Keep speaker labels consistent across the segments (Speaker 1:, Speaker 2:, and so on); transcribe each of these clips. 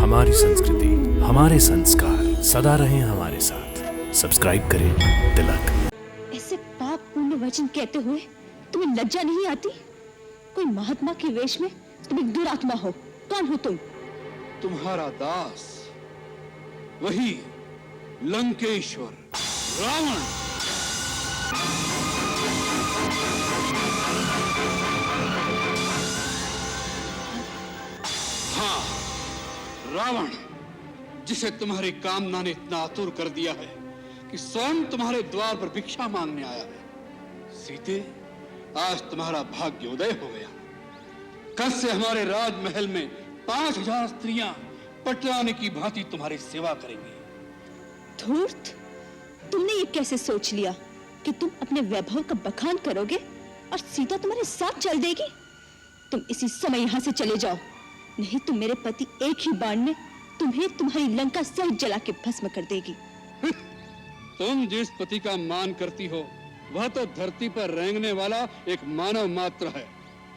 Speaker 1: हमारी संस्कृति, हमारे संस्कार सदा रहें हमारे साथ। सब्सक्राइब करें तिलक।
Speaker 2: ऐसे पाप पूर्ण वचन कहते हुए तुम्हें लज्जा नहीं आती? कोई महात्मा के वेश में तुम एक दुरात्मा हो। कौन हो तुम?
Speaker 3: तुम्हारा दास, वही लंकेश्वर रावण। हाँ, रावण, जिसे तुम्हारी कामना ने इतना आतुर कर दिया है कि स्वयं तुम्हारे द्वार पर भिक्षा मांगने आया है। सीते, आज तुम्हारा भाग्य उदय हो गया। कल से हमारे राजमहल में 5000 स्त्रियां पटरानी की भांति तुम्हारी सेवा करेंगी।
Speaker 2: धूर्त, तुमने ये कैसे सोच लिया कि तुम अपने वैभव का बखान करोगे और सीता तुम्हारे साथ चल देगी? तुम इसी समय यहाँ से चले जाओ, नहीं तो मेरे पति एक ही बाण में तुम्हें तुम्हारी लंका सहित जला के भस्म कर देगी।
Speaker 3: तुम जिस पति का मान करती हो वह तो धरती पर रेंगने वाला एक मानव मात्र है।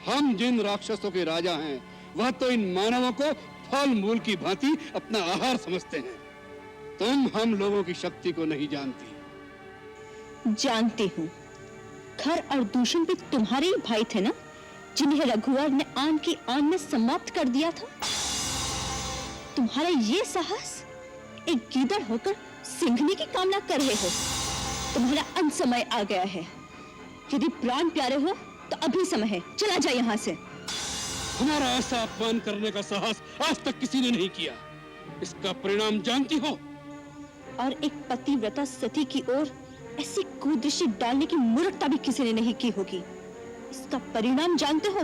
Speaker 3: हम जिन राक्षसों के राजा हैं वह तो इन मानवों को फल मूल की भांति अपना आहार समझते हैं। तुम हम लोगों की शक्ति को नहीं जानती।
Speaker 2: जानती हूँ। खर और दूषण भी तुम्हारे ही भाई थे ना, जिन्हें रघुवर ने आन की आन में समाप्त कर दिया था। तुम्हारा ये साहस, एक गीदड़ होकर सिंघने की कामना कर रहे हो। तुम्हारा अंत समय आ गया है। यदि प्राण प्यारे हो तो अभी समय है, चला जा यहाँ से।
Speaker 3: हमारा ऐसा अपमान करने का साहस आज तक किसी ने नहीं किया। इसका परिणाम जानती हो?
Speaker 2: और एक पतिव्रता सती की ओर ऐसी कुदृष्टि डालने की मूर्खता भी किसी ने नहीं की होगी। इसका परिणाम जानते हो?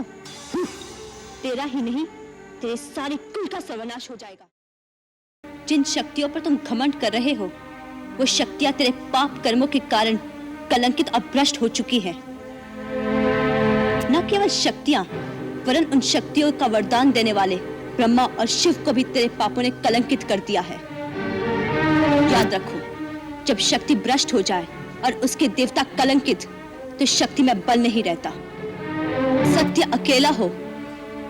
Speaker 2: तेरा ही नहीं, तेरे सारे कुल का सर्वनाश हो जाएगा। जिन शक्तियों पर तुम घमंड कर रहे हो, वो शक्तियां तेरे पाप कर्मों के कारण कलंकित और भ्रष्ट हो चुकी हैं। न केवल शक्तियां, वरन उन शक्तियों का वरदान देने वाले ब्रह्मा और शिव को भी तेरे पापों ने कलंकित कर दिया है। याद रखो, जब शक्ति भ्रष्ट हो जाए और उसके देवता कलंकित, तो शक्ति में बल नहीं रहता। सत्य अकेला हो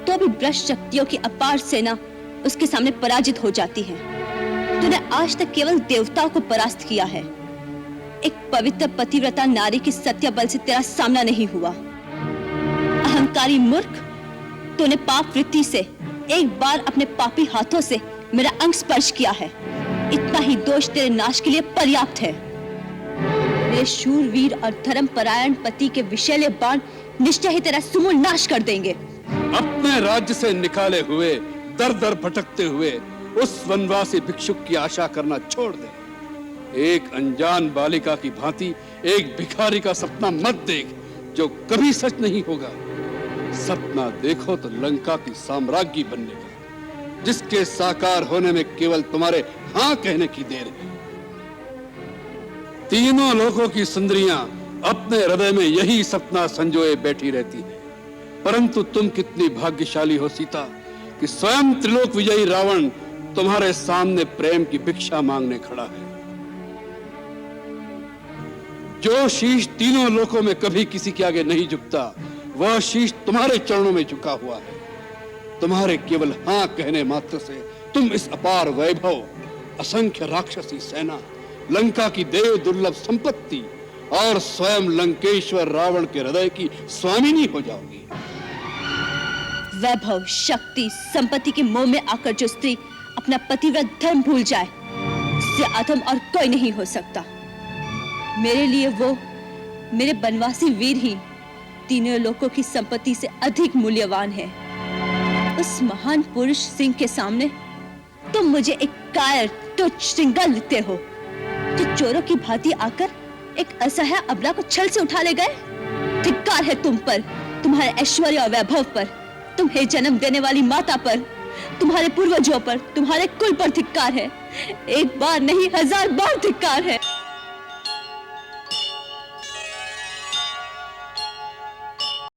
Speaker 2: तो भी भ्रष्ट शक्तियों की अपार सेना उसके सामने पराजित हो जाती है। तूने आज तक केवल देवताओं को परास्त किया है। एक पवित्र पतिव्रता नारी की सत्य बल से तेरा सामना नहीं हुआ। अहंकारी मूर्ख, तूने पाप वृत्ति से एक बार अपने पापी हाथों से मेरा अंग स्पर्श किया है। इतना ही दोष तेरे नाश के लिए पर्याप्त है। मेरे शूरवीर और धर्मपरायण पति के विषैले बाण निश्चय ही तेरा समूल नाश कर देंगे।
Speaker 3: अपने राज्य से निकाले हुए, दर दर भटकते हुए उस वनवासी भिक्षुक की आशा करना छोड़ दे। एक अनजान बालिका की भांति एक भिखारी का सपना मत देख, जो कभी सच नहीं होगा। सपना देखो तो लंका की साम्राज्ञी बनने का, जिसके साकार होने में केवल तुम्हारे हाँ कहने की देर है। तीनों लोकों की सुंदरियां अपने हृदय में यही सपना संजोए बैठी रहती है। परंतु तुम कितनी भाग्यशाली हो सीता, कि स्वयं त्रिलोक विजयी रावण तुम्हारे सामने प्रेम की भिक्षा मांगने खड़ा है। जो शीश तीनों लोकों में कभी किसी के आगे नहीं झुकता, वह शीश तुम्हारे चरणों में झुका हुआ है। तुम्हारे केवल हाँ कहने मात्र से तुम इस अपार वैभव, असंख्य राक्षसी सेना, लंका की देव दुर्लभ संपत्ति और स्वयं लंकेश्वर रावण के हृदय की स्वामिनी हो जाओगी।
Speaker 2: वैभव, शक्ति, संपत्ति के मोह में आकर जो स्त्री अपना पतिव्रत धर्म भूल जाए, उससे अधम और कोई नहीं हो सकता। मेरे लिए वो मेरे बनवासी वीर ही तीनों लोकों की संपत्ति से अधिक मूल्यवान है। उस महान पुरुष सिंह के सामने तुम मुझे एक कायर, तुच्छ सिंगल लिखते हो, जो चोरों की भांति आकर एक असहाय अबला को छल से उठा ले गए। धिक्कार है तुम पर, तुम्हारे ऐश्वर्य और वैभव पर, तुम्हें जन्म देने वाली माता पर, तुम्हारे पूर्वजों पर, तुम्हारे कुल पर धिक्कार है। एक बार नहीं, 1000 बार धिक्कार है।